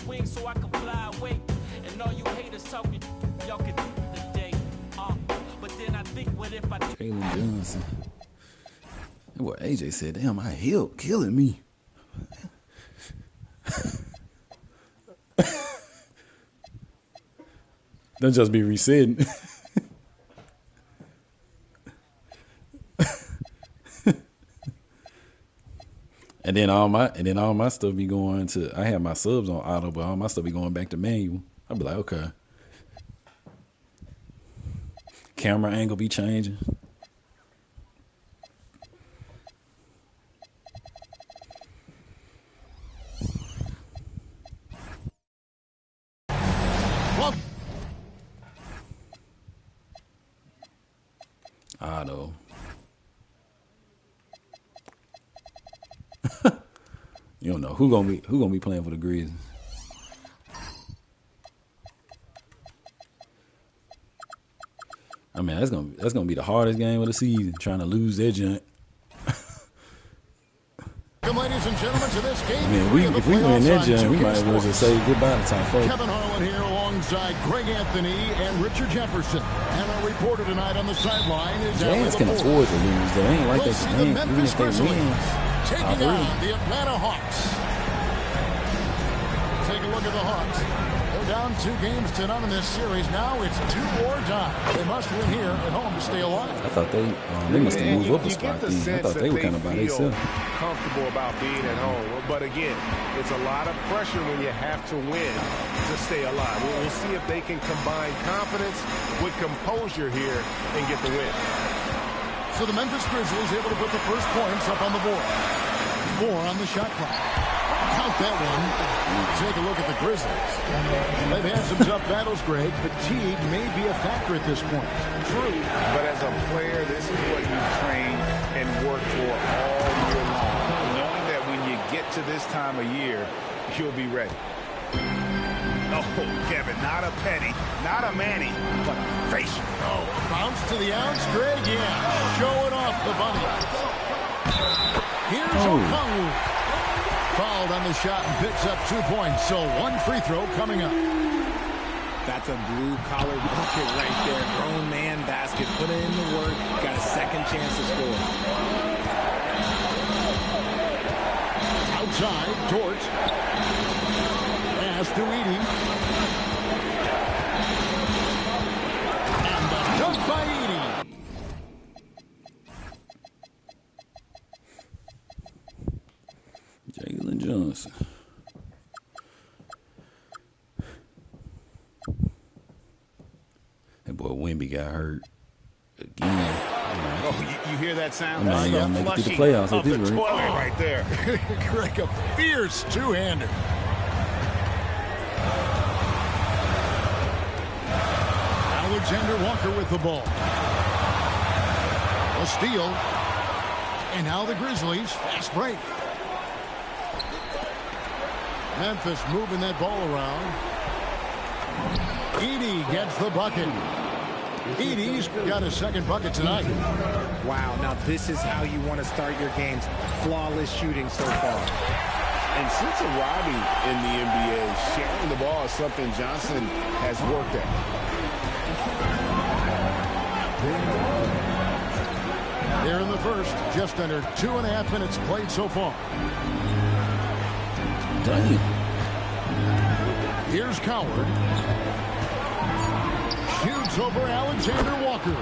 wings so I can fly away. And all you haters talking, y'all can do the day. But then I think, what if I Jalen Johnson. What AJ said, damn, my hip killing me. Don't just be resetting. And then all my stuff be going to, I have my subs on auto, but all my stuff be going back to manual. I'll be like, okay. Camera angle be changing. Auto. You don't know who gonna be playing for the Grizzlies. I mean, that's gonna be the hardest game of the season, trying to lose that junk. Ladies and gentlemen, to this game. I mean, if we win that junk, we might as well just say goodbye to top 4. Kevin Harlan here alongside Greg Anthony and Richard Jefferson. And our reporter tonight on the sideline is Jazz can afford to lose. They ain't like they can. Even if they win, taking on the Atlanta Hawks. Take a look at the Hawks. They're down 2 games to none in this series. Now it's do or die. They must win here at home to stay alive. I thought they must have moved up a spot. I thought they were kind of by themselves. Comfortable about being at home, but again, it's a lot of pressure when you have to win to stay alive. We'll see if they can combine confidence with composure here and get the win. So the Memphis Grizzlies able to put the first points up on the board. 4 on the shot clock. Count that one. Take a look at the Grizzlies. They've had some tough battles, Greg. Fatigue may be a factor at this point. True, but as a player, this is what you train and work for all year long. Knowing that when you get to this time of year, you'll be ready. Oh, Kevin, not a penny, not a Manny, but a facial. Oh, bounce to the ounce, Greg, yeah. Showing off the bunny. Here's Okongwu. Fouled on the shot and picks up 2 points. So 1 free throw coming up. That's a blue-collar bucket right there. Grown man basket. Put in the work. Got a second chance to score. Outside, Dort. Pass to Edey. And the dunk by Edey. Jalen Johnson. That boy Wemby got hurt again. Oh, you hear that sound? I mean, y'all make it through the playoffs at this rate. Right there. Greg, a fierce two-hander. Alexander Walker with the ball. A steal. And now the Grizzlies fast break. Memphis moving that ball around. Edey gets the bucket. Edey's got a second bucket tonight. Wow, now this is how you want to start your games. Flawless shooting so far. And since arriving in the NBA, sharing the ball is something Johnson has worked at. Here in the first, just under 2.5 minutes played so far. Damn. Here's Coward. Shoots over Alexander Walker.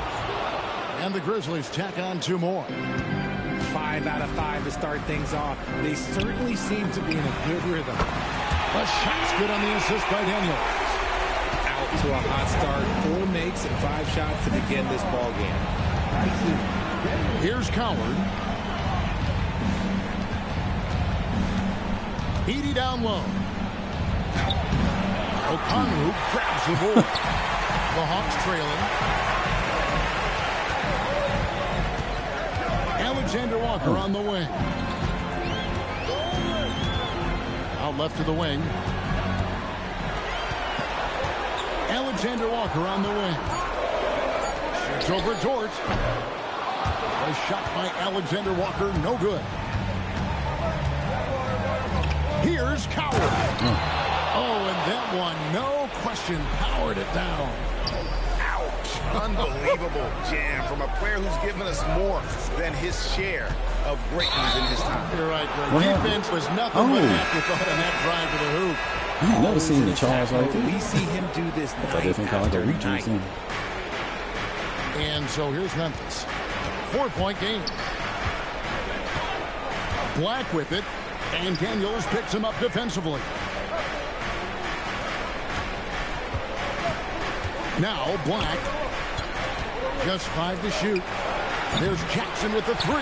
And the Grizzlies tack on 2 more. 5 out of 5 to start things off. They certainly seem to be in a good rhythm. The shot's good on the assist by Daniels. Out to a hot start. 4 makes and 5 shots to begin this ball game. Here's Coward. Edey down low. Okongwu grabs the ball. The Hawks trailing. Alexander Walker on the wing. Out left to the wing. Alexander Walker on the wing. Shoots over Dort. A shot by Alexander Walker, no good. Here's Coward. Oh, one, no question, powered it down. Ouch. Unbelievable jam from a player who's given us more than his share of greatness in his time. You're right, Greg. Defense was nothing but an afterthought on that drive to the hoop. I've never seen the charge like this. We see him do this night after night. And so here's Memphis. 4-point game. Black with it, and Daniels picks him up defensively. Now Black. Just 5 to shoot. There's Jackson with the 3.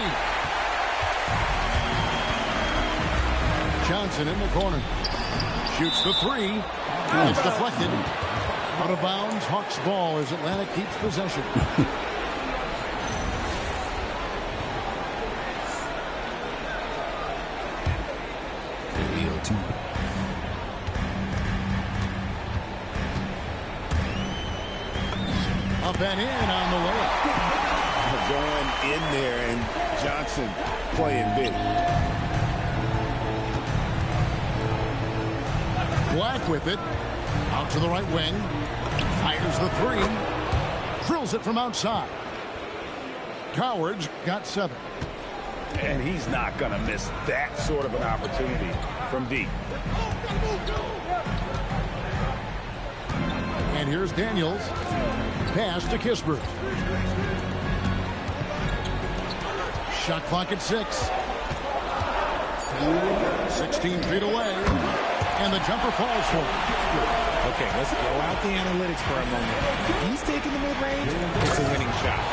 Johnson in the corner. Shoots the 3. It's deflected. Out of bounds. Hawks ball as Atlanta keeps possession. Up and in on the way. Going in there, and Johnson playing big. Black with it. Out to the right wing. Fires the 3. Drills it from outside. Coward's got 7. And he's not going to miss that sort of an opportunity from deep. And here's Daniels. Pass to Kispert. Shot clock at 6. 16 feet away. And the jumper falls for him. Okay, let's throw out the analytics for a moment. If he's taking the mid-range, it's a winning shot.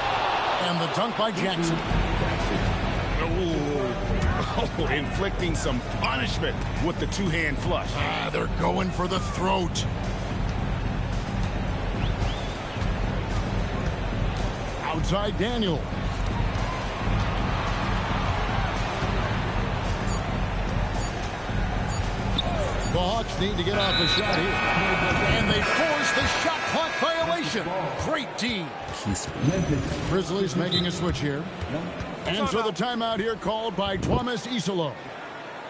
And the dunk by Jackson. Oh, inflicting some punishment with the two-hand flush. They're going for the throat. Outside Daniel. The Hawks need to get off a shot here. And they force the shot clock violation. Great D. Grizzlies making a switch here. And so the timeout here called by Thomas Isolo.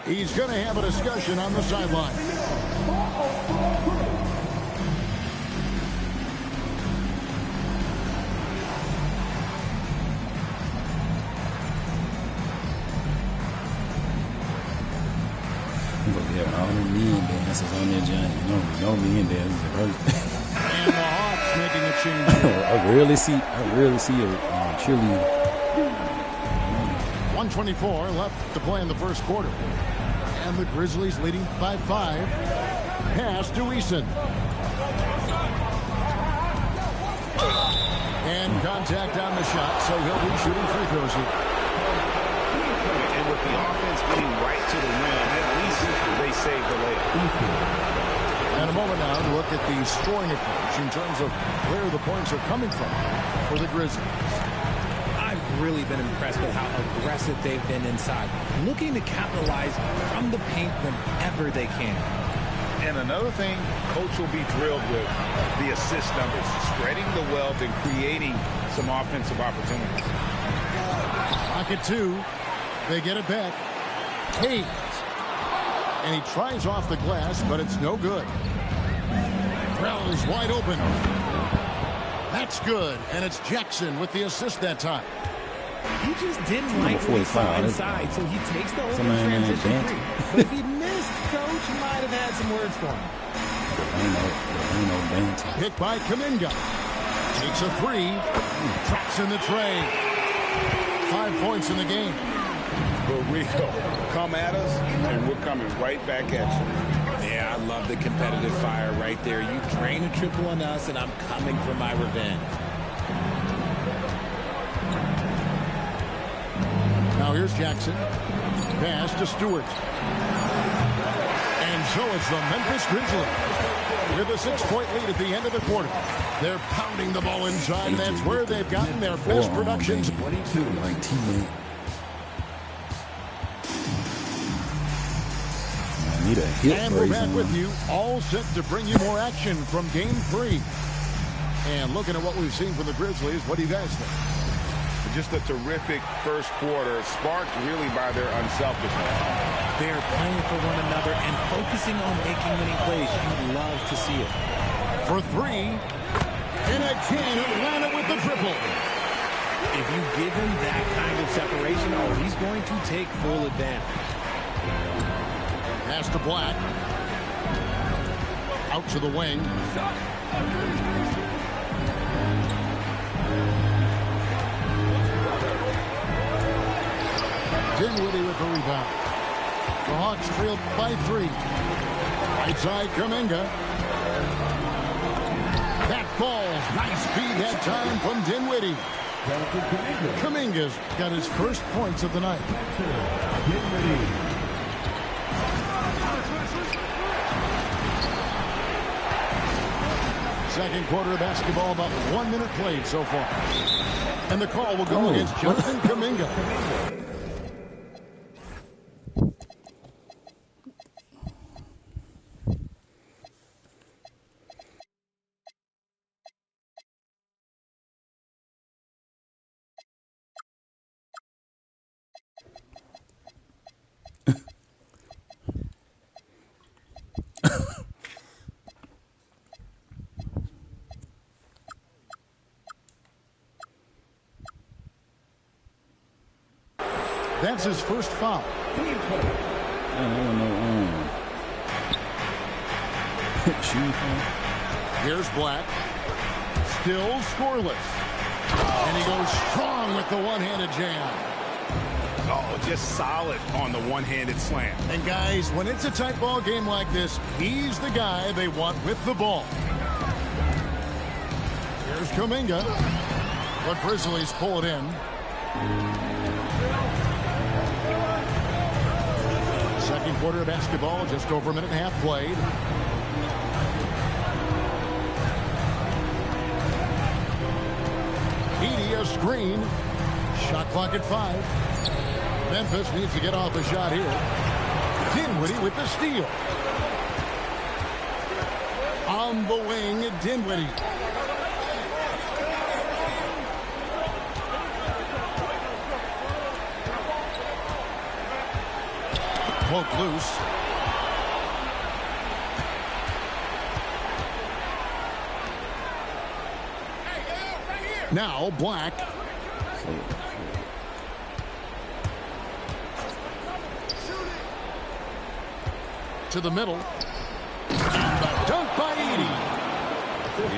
He's going to have a discussion on the sideline. Yeah, all the men dances on that giant. No men dances at first. And the Hawks making a change here. I rarely see a cheerleader. 1:24 left to play in the first quarter. And the Grizzlies leading by 5. Pass to Eason. And contact on the shot, so he'll be shooting free throws here. And with the offense getting right to the rim, at least they saved the layup. And a moment now to look at the scoring approach in terms of where the points are coming from for the Grizzlies. I've really been impressed with how aggressive they've been inside, looking to capitalize from the paint whenever they can. And another thing, Coach will be thrilled with the assist numbers, spreading the wealth and creating some offensive opportunities. Pocket 2. They get it back. Hayes. And he tries off the glass, but it's no good. Brown's wide open. That's good. And it's Jackson with the assist that time. He just didn't like what he saw inside, so he takes the open transition three. But if he missed, Coach might have had some words for him. Hit by Kuminga. Takes a 3. Traps in the tray. 5 points in the game. But Rico, come at us, and we're coming right back at you. Yeah, I love the competitive fire right there. You drain a triple on us, and I'm coming for my revenge. Now here's Jackson. Pass to Stewart. And so it's the Memphis Grizzlies with a 6-point lead at the end of the quarter. They're pounding the ball inside, and that's where they've gotten their best productions. 22-19. Need a hit. And we're back with you, all set to bring you more action from Game 3. And looking at what we've seen from the Grizzlies, what do you guys think? Just a terrific first quarter, sparked really by their unselfishness. They're playing for one another and focusing on making winning plays. You love to see it. For three, and again, Atlanta with the triple. If you give him that kind of separation, oh, he's going to take full advantage. Pass to Black. Out to the wing. Dinwiddie with the rebound. The Hawks trailed by 3. Right side, Kuminga. That falls. Nice feed that time from Dinwiddie. Kuminga's got his first points of the night. Second quarter of basketball, about 1 minute played so far. And the call will go against Jonathan Kuminga. That's his first foul. Here's Black. Still scoreless. And he goes strong with the one-handed jam. Oh, just solid on the one-handed slam. And guys, when it's a tight ball game like this, he's the guy they want with the ball. Here's Kuminga. The Grizzlies pull it in. Second quarter of basketball, just over a minute and a half played. Edey, a screen. Shot clock at 5. Memphis needs to get off a shot here. Dinwiddie with the steal. On the wing, Dinwiddie. Poke loose. Now Black. To the middle. And the dunk by Edey.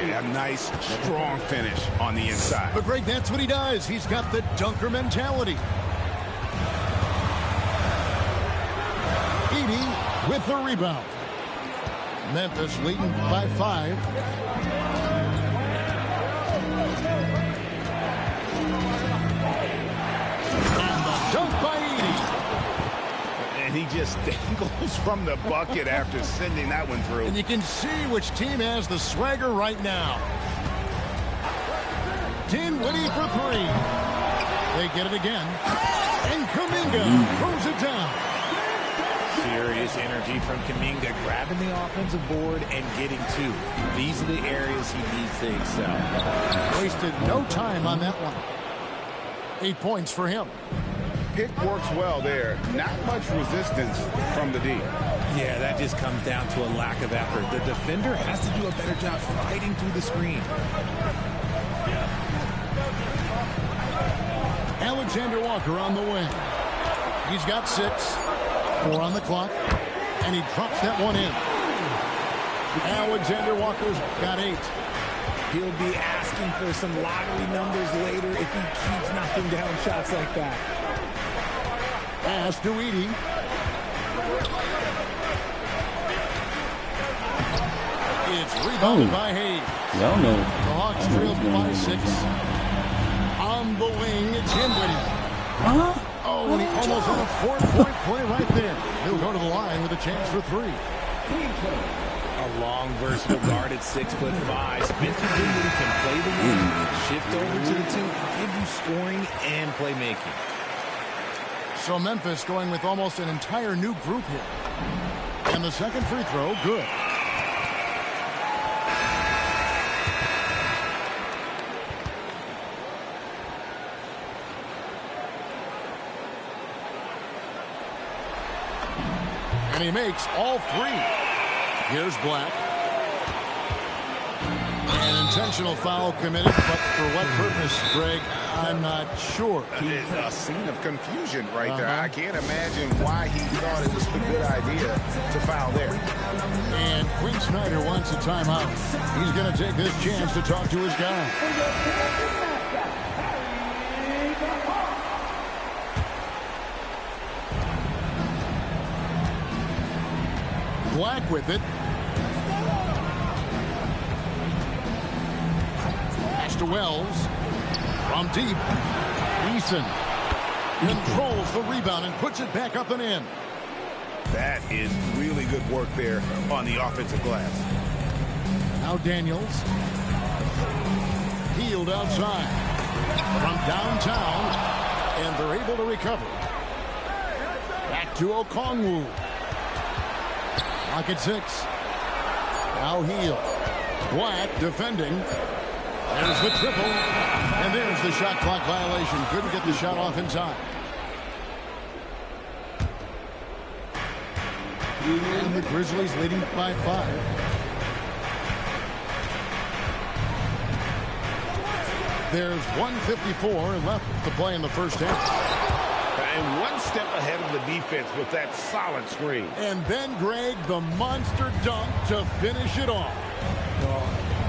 Yeah, a nice, strong finish on the inside. But Greg, that's what he does. He's got the dunker mentality. Edey with the rebound. Memphis leading by 5. And the dunk by Edey. And he just dangles from the bucket after sending that one through. And you can see which team has the swagger right now. Dinwiddie for 3. They get it again. And Kuminga throws it down. Serious energy from Kuminga, grabbing the offensive board and getting 2. These are the areas he needs to excel. Wasted no time on that one. 8 points for him. Pick works well there. Not much resistance from the D. Yeah, that just comes down to a lack of effort. The defender has to do a better job fighting through the screen. Alexander Walker on the wing. He's got 6. 4 on the clock. And he drops that one in. Alexander Walker's got 8. He'll be asking for some lottery numbers later if he keeps knocking down shots like that. Pass to Edey. It's rebounded by Hayes. Y'all know. The Hawks trailed by 6. On the wing, it's Dinwiddie. Oh, and he almost had a 4-point play right there. He'll go to the line with a chance for 3. A long, versatile guard at 6'5". Spencer Dinwiddie can play the wing, shift over to the 2, and give you scoring and playmaking. So Memphis going with almost an entire new group here. And the second free throw, good. And he makes all three. Here's Black. An intentional foul committed, but for what purpose, Greg, I'm not sure. A scene of confusion right there. I can't imagine why he thought it was a good idea to foul there. And Quinn Snyder wants a timeout. He's going to take this chance to talk to his guy. Black with it. Pass to Wells. From deep. Eason controls the rebound and puts it back up and in. That is really good work there on the offensive glass. Now Daniels. Healed outside. From downtown. And they're able to recover. Back to Okongwu. Pocket 6. Now Heal. Black defending. There's the triple. And there's the shot clock violation. Couldn't get the shot off in time. And the Grizzlies leading by 5. There's 1:54 left to play in the first half. And one step ahead of the defense with that solid screen. And then, Greg, the monster dunk to finish it off.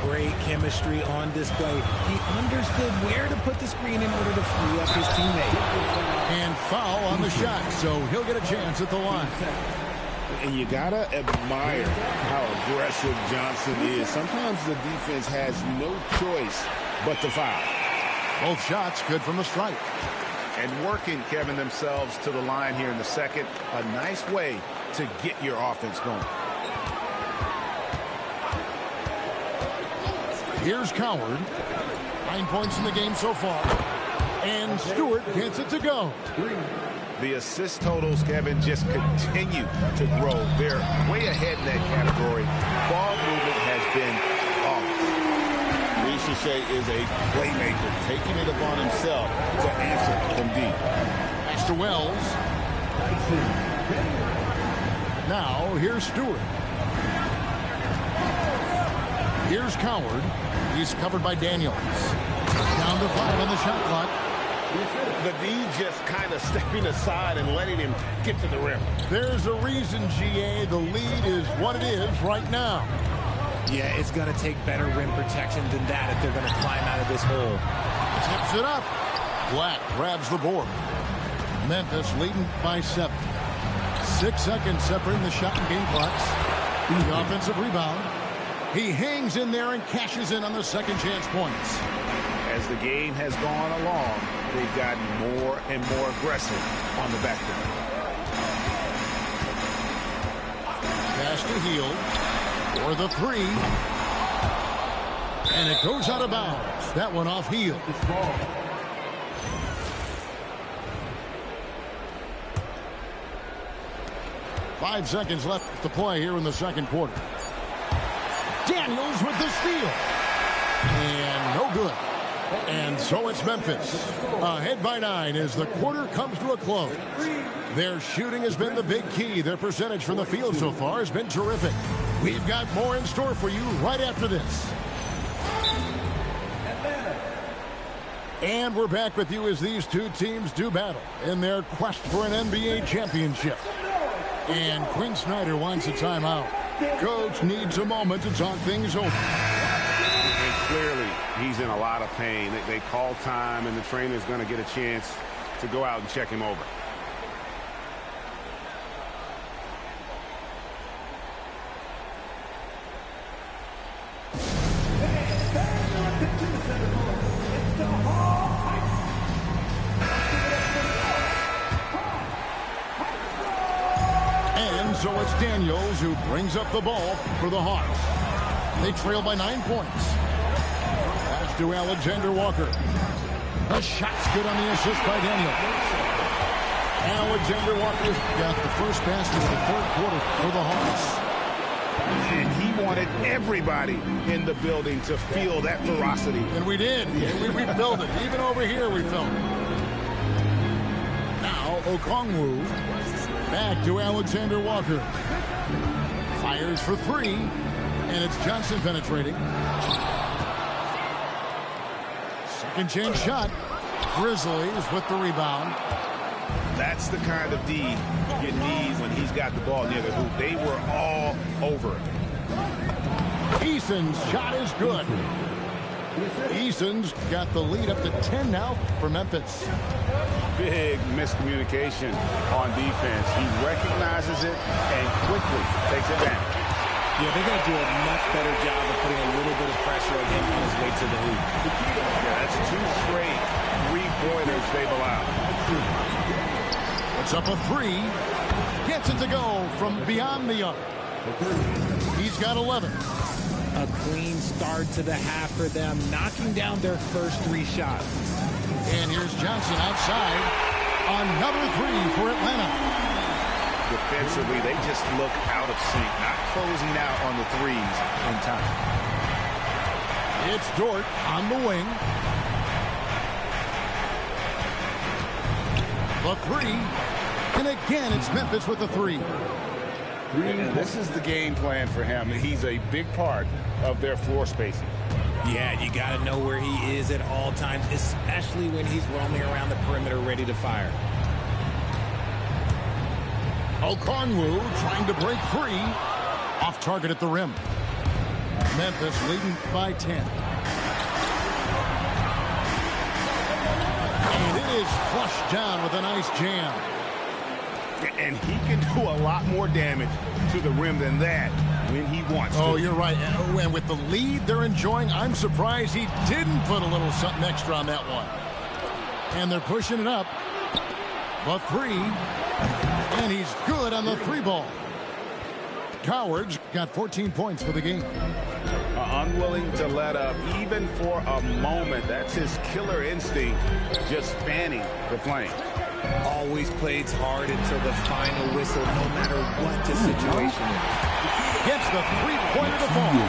Great chemistry on display. He understood where to put the screen in order to free up his teammate. And foul on the shot, so he'll get a chance at the line. And you gotta admire how aggressive Johnson is. Sometimes the defense has no choice but to foul. Both shots good from the stripe. And working, Kevin, themselves to the line here in the second. A nice way to get your offense going. Here's Coward. 9 points in the game so far. And Stewart gets it to go. The assist totals, Kevin, just continue to grow. They're way ahead in that category. Ball movement has been flawless. Shea is a playmaker, taking it upon himself to answer from deep. Pass to Wells. Now, here's Stewart. Here's Coward. He's covered by Daniels. Down to 5 on the shot clock. The D just kind of stepping aside and letting him get to the rim. There's a reason, GA, the lead is what it is right now. Yeah, it's going to take better rim protection than that if they're going to climb out of this hole. Tips it up. Black grabs the board. Memphis leading by 7. 6 seconds separating the shot and game clocks. The offensive rebound. He hangs in there and cashes in on the second chance points. As the game has gone along, they've gotten more and more aggressive on the backcourt. Pass to Hield. For the 3. And it goes out of bounds. That one off Hield. Five seconds left to play here in the second quarter. Daniels with the steal. And no good. And so it's Memphis. Ahead by 9 as the quarter comes to a close. Their shooting has been the big key. Their percentage from the field so far has been terrific. We've got more in store for you right after this. And we're back with you as these two teams do battle in their quest for an NBA championship. And Quinn Snyder wants a timeout. Coach needs a moment to talk things over. And clearly, he's in a lot of pain. They call time, and the trainer's going to get a chance to go out and check him over. And so it's Daniels who brings up the ball for the Hawks. They trail by 9 points. Pass to Alexander Walker. The shot's good on the assist by Daniels. Alexander Walker's got the first basket of the third quarter for the Hawks. And he wanted everybody in the building to feel that ferocity. And we did. We felt it. Even over here we felt it. Now Okongwu. Back to Alexander Walker. Fires for three. And it's Johnson penetrating. Second chance shot. Grizzlies with the rebound. That's the kind of D you need when he's got the ball near the hoop. They were all over it. Eason's shot is good. Eason's got the lead up to 10 now for Memphis. Big miscommunication on defense. He recognizes it and quickly takes it down. Yeah, they're going to do a much better job of putting a little bit of pressure on him on his way to the hoop. Yeah, that's 2 straight three-pointers they've allowed. Puts up a three. Gets it to go from beyond the arc. He's got 11. A clean start to the half for them, knocking down their first 3 shots. And here's Johnson outside. Another three for Atlanta. Defensively, they just look out of sync, not closing out on the threes in time. It's Dort on the wing. The three. And again, it's Memphis with the three. And this is the game plan for him. He's a big part of their floor spacing. Yeah, you got to know where he is at all times, especially when he's roaming around the perimeter ready to fire. Okongwu trying to break free. Off target at the rim. Memphis leading by 10. And it is flushed down with a nice jam. And he can do a lot more damage to the rim than that when he wants to. Oh, you're right. And with the lead they're enjoying, I'm surprised he didn't put a little something extra on that one. And they're pushing it up. The three. And he's good on the three ball. Coward's got 14 points for the game. Unwilling to let up even for a moment. That's his killer instinct, just fanning the flame. Always plays hard until the final whistle, no matter what the situation is. Gets the three-pointer to fall.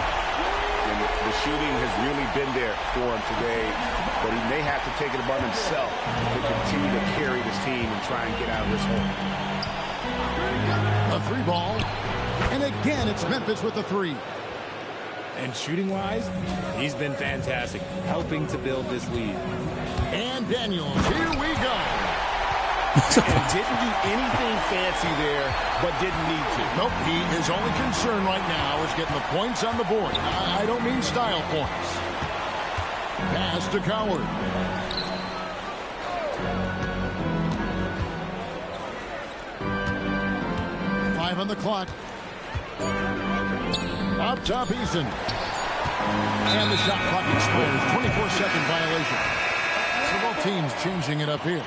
And the shooting has really been there for him today, but he may have to take it upon himself to continue to carry this team and try and get out of this hole. A three ball. And again, it's Memphis with the three. And shooting-wise, he's been fantastic, helping to build this lead. And Daniels, here we go. And didn't do anything fancy there, but didn't need to. Nope, his only concern right now is getting the points on the board. I don't mean style points. Pass to Coward. Five on the clock. Up top, Eason. And the shot clock expires. 24-second violation. Several teams changing it up here.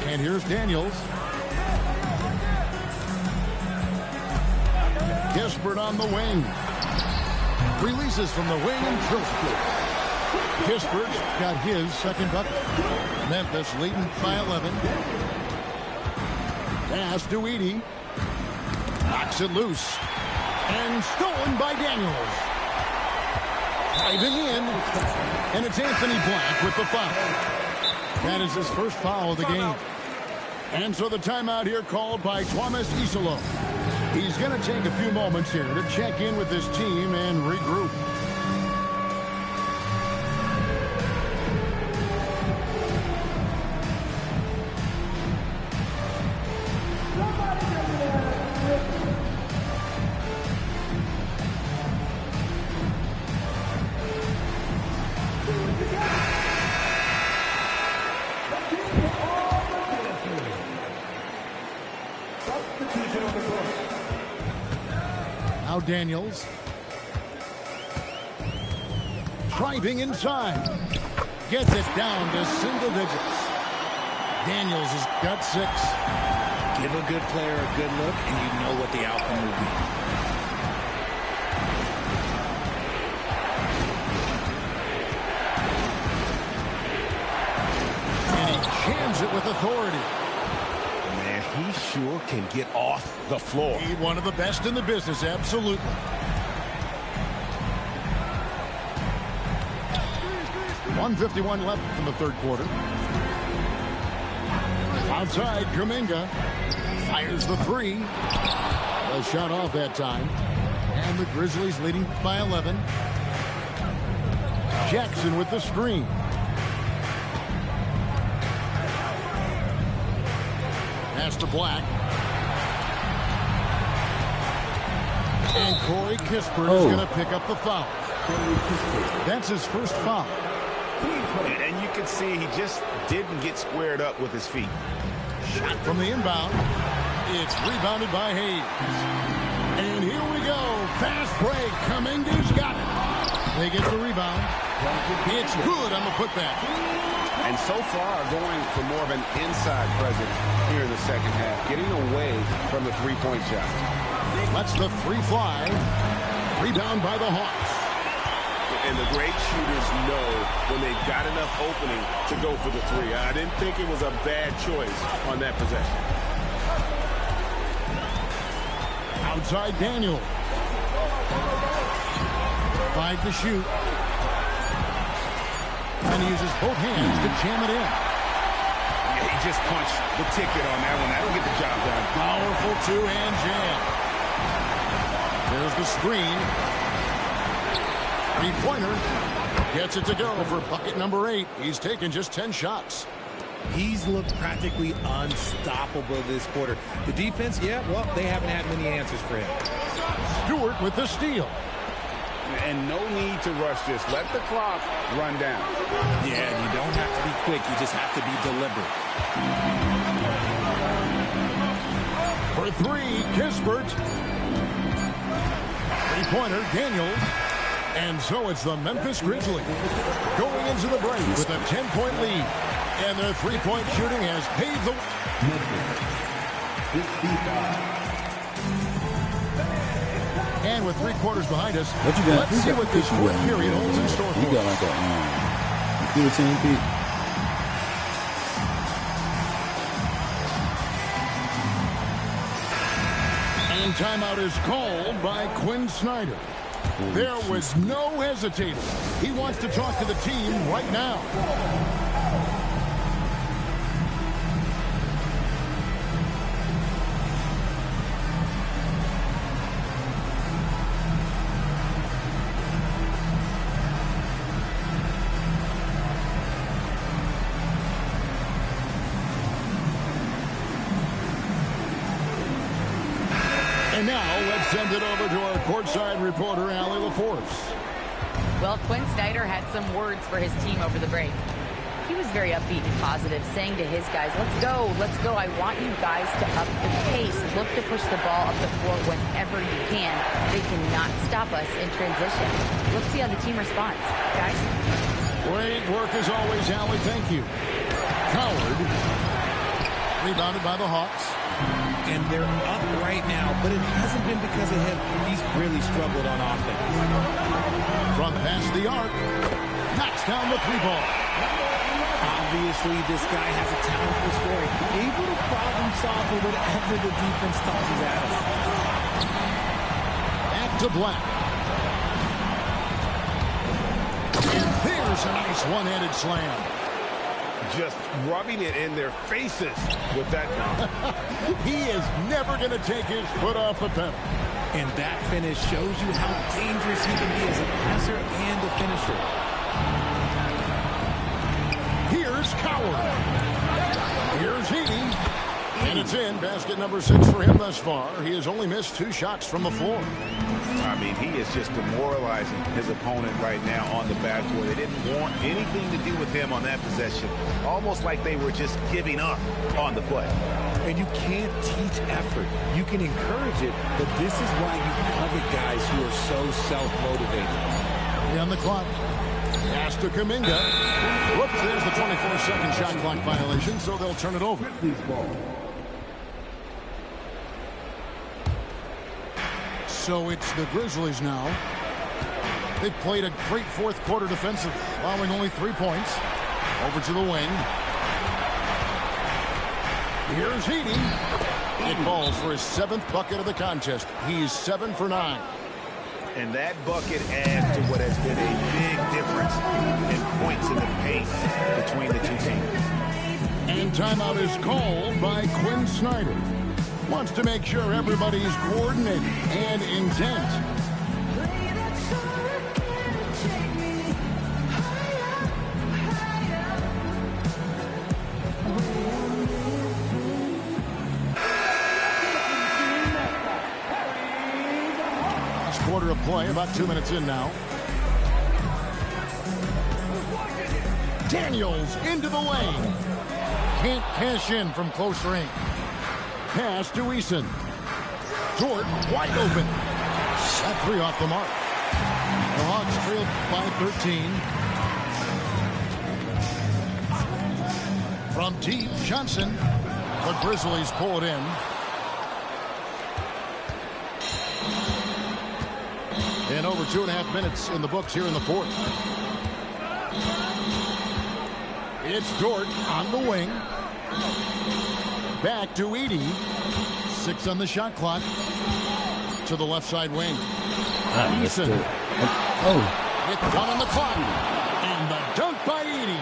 And here's Daniels. Kispert on the wing. Releases from the wing and drills through. Kispert's got his second bucket. Memphis leading by 11. Pass to Edey. Knocks it loose. And stolen by Daniels. Driving in. And it's Anthony Black with the foul. That is his first foul of the game. And so the timeout here called by Thomas Isolo. He's going to take a few moments here to check in with his team and regroup. Now Daniels. Driving inside. Gets it down to single digits. Daniels has got 6. Give a good player a good look, and you know what the outcome will be. And he jams it with authority. Man, he sure can get off the floor. He's one of the best in the business, absolutely. .151 left from the third quarter. Outside, Kuminga fires the three. A shot off that time. And the Grizzlies leading by 11. Jackson with the screen. Pass to Black. And Corey Kispert is going to pick up the foul. That's his first foul. And you can see he just didn't get squared up with his feet. Shot from the inbound. It's rebounded by Hayes. And here we go. Fast break. Kuminga's got it. They get the rebound. It's good on the putback. And so far, going for more of an inside presence here in the second half, getting away from the three-point shot. That's the free fly. Rebound by the Hawks. And the great shooters know when they've got enough opening to go for the three. I didn't think it was a bad choice on that possession. Outside Daniel. 5 to shoot. And he uses both hands to jam it in. Yeah, he just punched the ticket on that one. That'll get the job done. Powerful two-hand jam. There's the screen. Three-pointer. Gets it to go for bucket number 8. He's taken just 10 shots. He's looked practically unstoppable this quarter. The defense, yeah, well, they haven't had many answers for him. Stewart with the steal. And no need to rush this. Let the clock run down. Yeah, you don't have to be quick. You just have to be deliberate. For 3, Kispert. Three-pointer, Daniels. And so it's the Memphis Grizzlies going into the break with a 10-point lead. And their three-point shooting has paved the way. And with 3 quarters behind us, What you got? let's see what this fourth period holds in store for You got us. like a 15 pick. And timeout is called by Quinn Snyder. There was no hesitating. He wants to talk to the team right now. And now let's send it over to our courtside reporter, Allie LaForce. Well, Quinn Snyder had some words for his team over the break. He was very upbeat and positive, saying to his guys, let's go. I want you guys to up the pace. Look to push the ball up the floor whenever you can. They cannot stop us in transition. Let's see how the team responds. Guys? Great work as always, Allie. Thank you. Coward. Rebounded by the Hawks. And they're up right now, but it hasn't been because of him. He's really struggled on offense. From past the arc. Knocks down the 3-ball. Obviously, this guy has a talent for scoring. Able to problem solve for whatever the defense tosses at him. Back to Black. And there's a nice one-handed slam. Just rubbing it in their faces with that. He is never going to take his foot off the pedal. And that finish shows you how dangerous he can be as a passer and a finisher. Here's Coward. Here's Heaney. And it's in. Basket number 6 for him thus far. He has only missed 2 shots from the floor. I mean, he is just demoralizing his opponent right now on the backboard. They didn't want anything to do with him on that possession. Almost like they were just giving up on the play. And you can't teach effort. You can encourage it, but this is why you covet guys who are so self-motivated. On the clock. Pass to Kuminga. Whoops, there's the 24-second shot clock violation, so they'll turn it over. So it's the Grizzlies now. They've played a great fourth quarter defensive, allowing only 3 points. Over to the wing. Here's Heaney. It falls for his 7th bucket of the contest. He's 7 for 9. And that bucket adds to what has been a big difference in points in the pace between the two teams. And timeout is called by Quinn Snyder. Wants to make sure everybody's coordinated and intent. Last quarter of play, about 2 minutes in now. Daniels into the lane. Can't cash in from close range. Pass to Eason. Dort wide open. That three off the mark. The Hawks trailed by 13. From deep, Johnson. The Grizzlies pull it in. And over 2.5 minutes in the books here in the fourth. It's Dort on the wing. Back to Edey. 6 on the shot clock. To the left side wing. Eason. With 1 on the clock. And the dunk by Edey.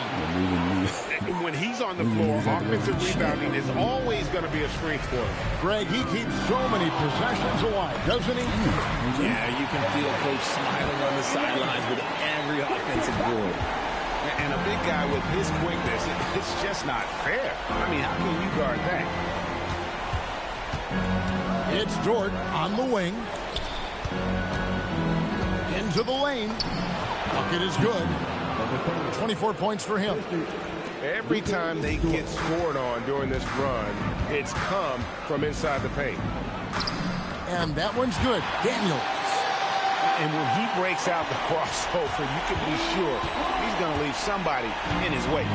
When he's on the floor, offensive rebounding is always going to be a strength for him. Greg, he keeps so many possessions alive, doesn't he? Yeah, you can feel Coach smiling on the sidelines with every offensive board. And a big guy with his quickness, it's just not fair. I mean, how can you guard that? It's Dort on the wing. Into the lane. Bucket is good. 24 points for him. Every time they get scored on during this run, it's come from inside the paint. And that one's good. Daniels. And when he breaks out the crossover, you can be sure he's going to leave somebody in his way.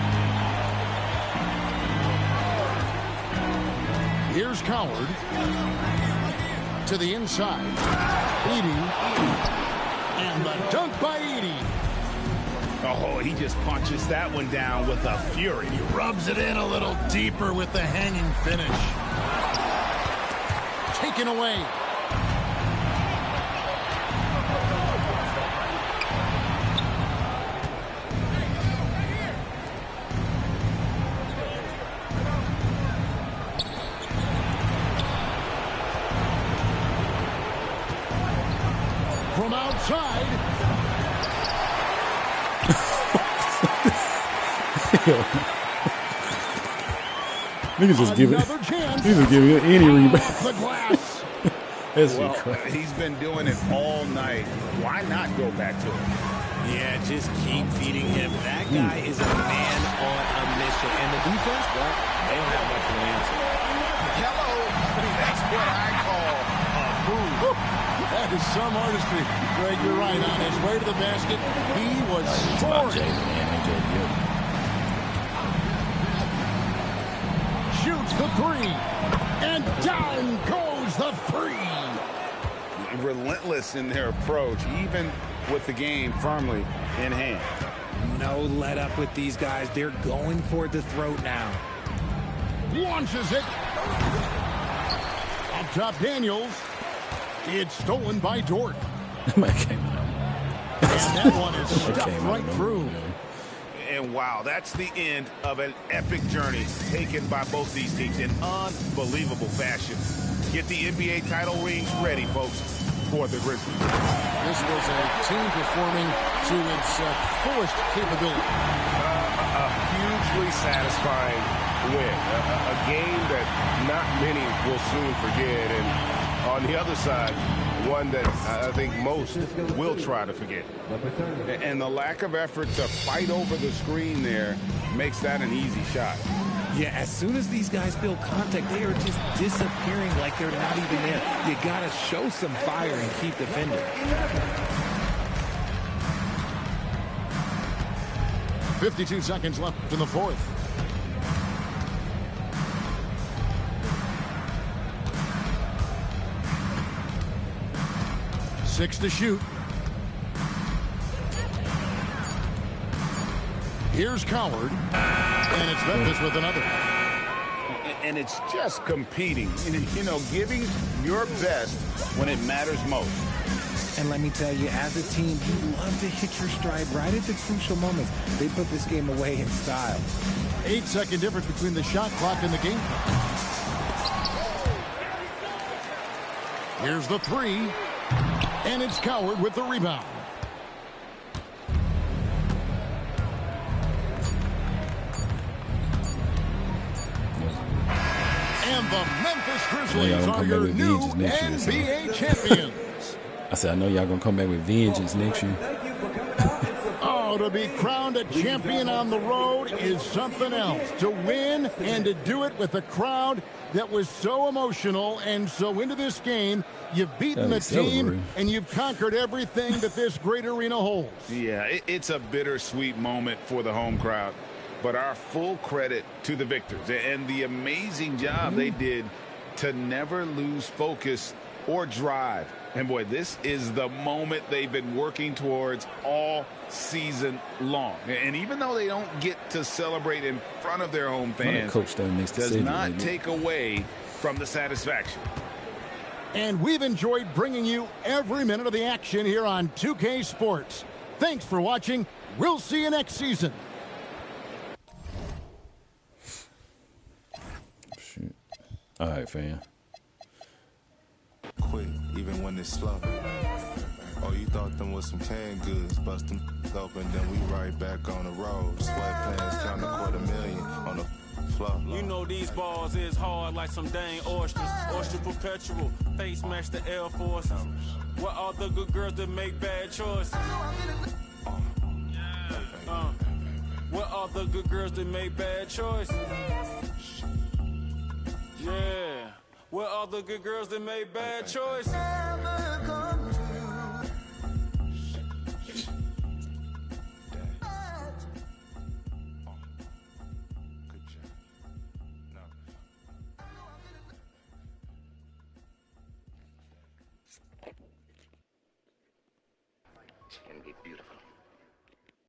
Here's Coward. To the inside. Edey. And the dunk by Edey. Oh, he just punches that one down with a fury. He rubs it in a little deeper with the hanging finish. Taken away. From outside. Niggas just give it. He's just giving it any rebound. Well, he's been doing it all night. Why not go back to it? Yeah, just keep feeding him. That guy is a man on a mission. And the defense, well, they don't have much of an answer. Hello. That's what I call a move. That is some artistry. Greg, you're right. On his way to the basket, he was scoring. Shoots the three. And down goes the three. Relentless in their approach, even with the game firmly in hand. No let up with these guys. They're going for the throat now. Launches it. Up top, Daniels. It's stolen by Dort. And that one is stuffed right through. And wow, that's the end of an epic journey taken by both these teams in unbelievable fashion. Get the NBA title rings ready, folks, for the Grizzlies. This was a team performing to its fullest capability. A hugely satisfying win. A game that not many will soon forget. And on the other side, one that I think most will try to forget. And the lack of effort to fight over the screen there makes that an easy shot. Yeah, as soon as these guys feel contact, they are just disappearing like they're not even there. You got to show some fire and keep defending. 52 seconds left in the fourth. Six to shoot. Here's Coward. And it's Memphis with another. And it's just competing. You know, giving your best when it matters most. And let me tell you, as a team, you love to hit your stride right at the crucial moments. They put this game away in style. 8-second difference between the shot clock and the game clock. Here's the three. And it's Coward with the rebound. And the Memphis Grizzlies are your new NBA champions. I said, I know y'all going to come back with vengeance next year. Oh, to be crowned a champion on the road is something else. To win and to do it with a crowd that was so emotional and so into this game. You've beaten the team, and you've conquered everything that this great arena holds. Yeah, it's a bittersweet moment for the home crowd. But our full credit to the victors and the amazing job they did to never lose focus or drive. And, boy, this is the moment they've been working towards all season long. And even though they don't get to celebrate in front of their home fans, does not take away from the satisfaction. And we've enjoyed bringing you every minute of the action here on 2K Sports. Thanks for watching. We'll see you next season. Shoot. All right, fam. Quick, even when it's slow. Oh, you thought them was some canned goods. Bust them open, then we right back on the road. Sweatpants, count $250,000 on the floor. You know these balls is hard like some dang oysters. Oyster perpetual, face match the Air Force. What are the good girls that make bad choices? What are the good girls that make bad choices? Yeah. What are the good girls that made bad choices? Can be beautiful.